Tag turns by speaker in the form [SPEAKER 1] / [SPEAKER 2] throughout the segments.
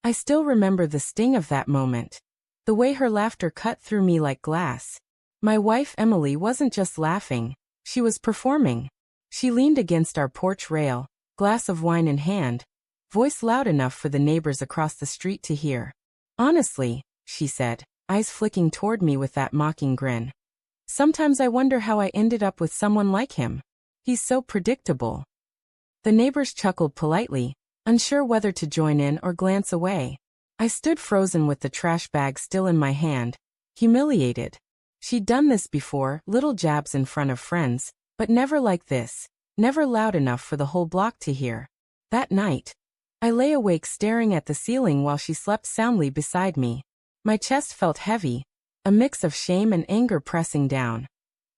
[SPEAKER 1] I still remember the sting of that moment. The way her laughter cut through me like glass. My wife Emily wasn't just laughing, she was performing. She leaned against our porch rail, glass of wine in hand, voice loud enough for the neighbors across the street to hear. Honestly, she said, eyes flicking toward me with that mocking grin. Sometimes I wonder how I ended up with someone like him. He's so predictable. The neighbors chuckled politely, unsure whether to join in or glance away. I stood frozen with the trash bag still in my hand, humiliated. She'd done this before, little jabs in front of friends, but never like this, never loud enough for the whole block to hear. That night, I lay awake staring at the ceiling while she slept soundly beside me. My chest felt heavy, a mix of shame and anger pressing down.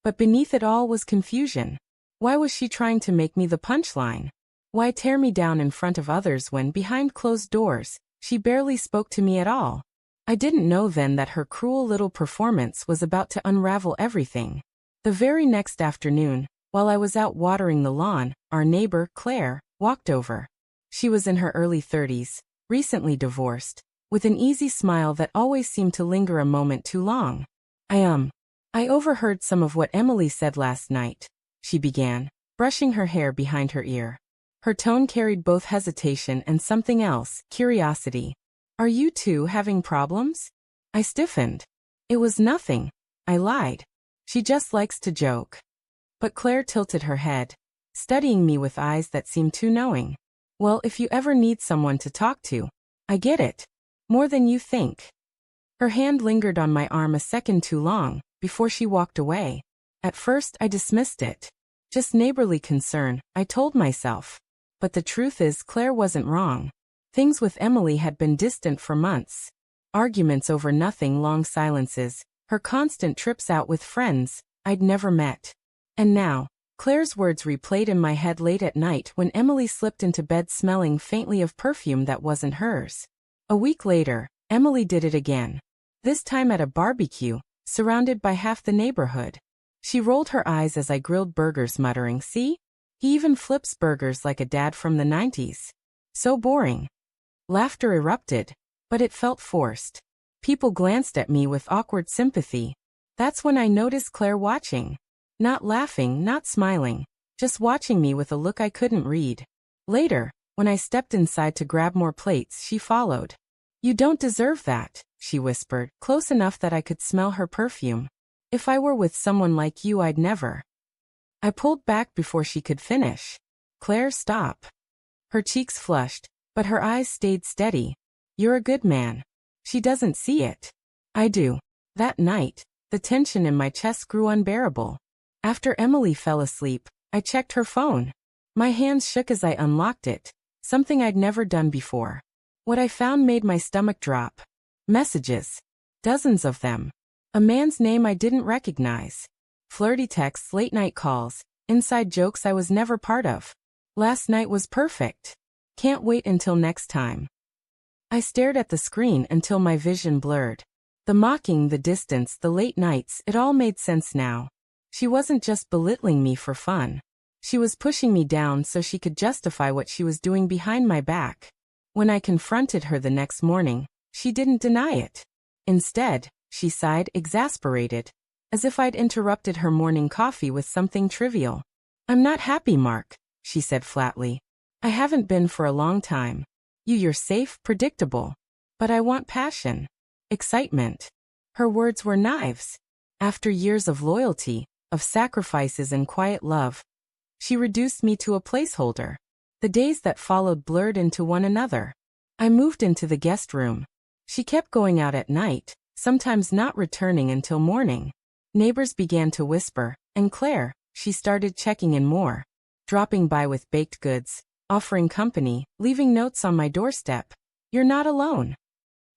[SPEAKER 1] But beneath it all was confusion. Why was she trying to make me the punchline? Why tear me down in front of others when, behind closed doors, she barely spoke to me at all? I didn't know then that her cruel little performance was about to unravel everything. The very next afternoon, while I was out watering the lawn, our neighbor, Claire, walked over. She was in her early 30s, recently divorced, with an easy smile that always seemed to linger a moment too long. I overheard some of what Emily said last night, she began, brushing her hair behind her ear. Her tone carried both hesitation and something else, curiosity. Are you two having problems? I stiffened. It was nothing, I lied. She just likes to joke. But Claire tilted her head, studying me with eyes that seemed too knowing. Well, if you ever need someone to talk to, I get it. More than you think. Her hand lingered on my arm a second too long, before she walked away. At first I dismissed it. Just neighborly concern, I told myself. But the truth is Claire wasn't wrong. Things with Emily had been distant for months. Arguments over nothing, long silences, her constant trips out with friends I'd never met. And now, Claire's words replayed in my head late at night when Emily slipped into bed smelling faintly of perfume that wasn't hers. A week later, Emily did it again. This time at a barbecue, surrounded by half the neighborhood. She rolled her eyes as I grilled burgers, muttering, "See? He even flips burgers like a dad from the 90s. So boring." Laughter erupted, but it felt forced. People glanced at me with awkward sympathy. That's when I noticed Claire watching. Not laughing, not smiling, just watching me with a look I couldn't read. Later, when I stepped inside to grab more plates, she followed. "You don't deserve that," she whispered, close enough that I could smell her perfume. "If I were with someone like you, I'd never." I pulled back before she could finish. "Claire, stop." Her cheeks flushed, but her eyes stayed steady. "You're a good man. She doesn't see it. I do." That night, the tension in my chest grew unbearable. After Emily fell asleep, I checked her phone. My hands shook as I unlocked it, something I'd never done before. What I found made my stomach drop. Messages. Dozens of them. A man's name I didn't recognize. Flirty texts, late-night calls, inside jokes I was never part of. "Last night was perfect. Can't wait until next time." I stared at the screen until my vision blurred. The mocking, the distance, the late nights, it all made sense now. She wasn't just belittling me for fun. She was pushing me down so she could justify what she was doing behind my back. When I confronted her the next morning, she didn't deny it. Instead, she sighed, exasperated, as if I'd interrupted her morning coffee with something trivial. "I'm not happy, Mark," she said flatly. "I haven't been for a long time. You're safe, predictable. But I want passion. Excitement." Her words were knives. After years of loyalty, of sacrifices and quiet love, she reduced me to a placeholder. The days that followed blurred into one another. I moved into the guest room. She kept going out at night, sometimes not returning until morning. Neighbors began to whisper, and Claire, she started checking in more, dropping by with baked goods, offering company, leaving notes on my doorstep. "You're not alone."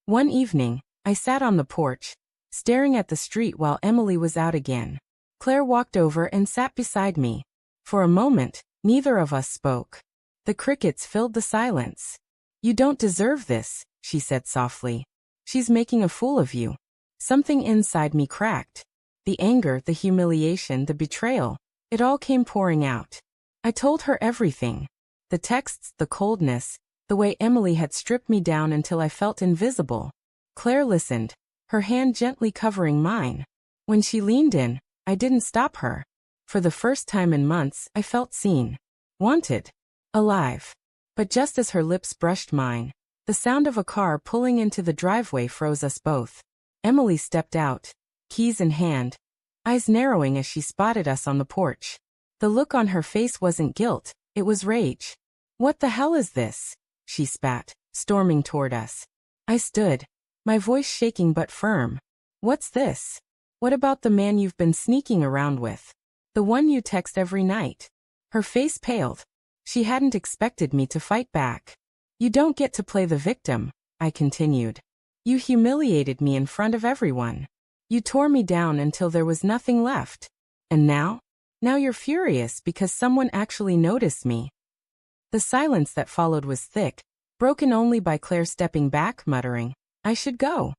[SPEAKER 1] One evening, I sat on the porch, staring at the street while Emily was out again. Claire walked over and sat beside me. For a moment, neither of us spoke. The crickets filled the silence. "You don't deserve this," she said softly. "She's making a fool of you." Something inside me cracked. The anger, the humiliation, the betrayal, it all came pouring out. I told her everything. The texts, the coldness, the way Emily had stripped me down until I felt invisible. Claire listened, her hand gently covering mine. When she leaned in, I didn't stop her. For the first time in months, I felt seen, wanted, alive. But just as her lips brushed mine, the sound of a car pulling into the driveway froze us both. Emily stepped out, keys in hand, eyes narrowing as she spotted us on the porch. The look on her face wasn't guilt, it was rage. "What the hell is this?" she spat, storming toward us. I stood, my voice shaking but firm. "What's this? What about the man you've been sneaking around with? The one you text every night?" Her face paled. She hadn't expected me to fight back. "You don't get to play the victim," I continued. "You humiliated me in front of everyone. You tore me down until there was nothing left. And now? Now you're furious because someone actually noticed me." The silence that followed was thick, broken only by Claire stepping back, muttering, "I should go."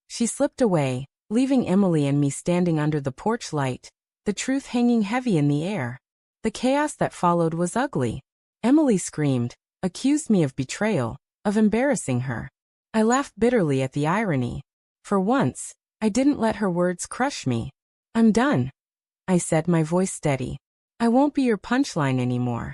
[SPEAKER 1] She slipped away, leaving Emily and me standing under the porch light, the truth hanging heavy in the air. The chaos that followed was ugly. Emily screamed, accused me of betrayal, of embarrassing her. I laughed bitterly at the irony. For once, I didn't let her words crush me. "I'm done," I said, my voice steady. "I won't be your punchline anymore."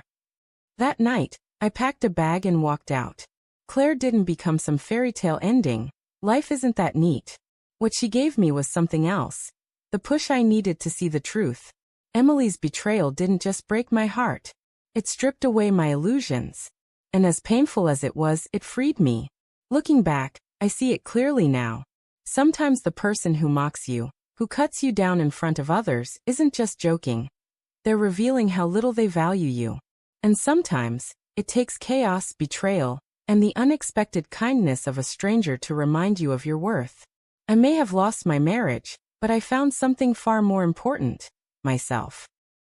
[SPEAKER 1] That night, I packed a bag and walked out. Claire didn't become some fairy tale ending. Life isn't that neat. What she gave me was something else. The push I needed to see the truth. Emily's betrayal didn't just break my heart. It stripped away my illusions. And as painful as it was, it freed me. Looking back, I see it clearly now. Sometimes the person who mocks you, who cuts you down in front of others, isn't just joking. They're revealing how little they value you. And sometimes, it takes chaos, betrayal, and the unexpected kindness of a stranger to remind you of your worth. I may have lost my marriage, but I found something far more important: myself.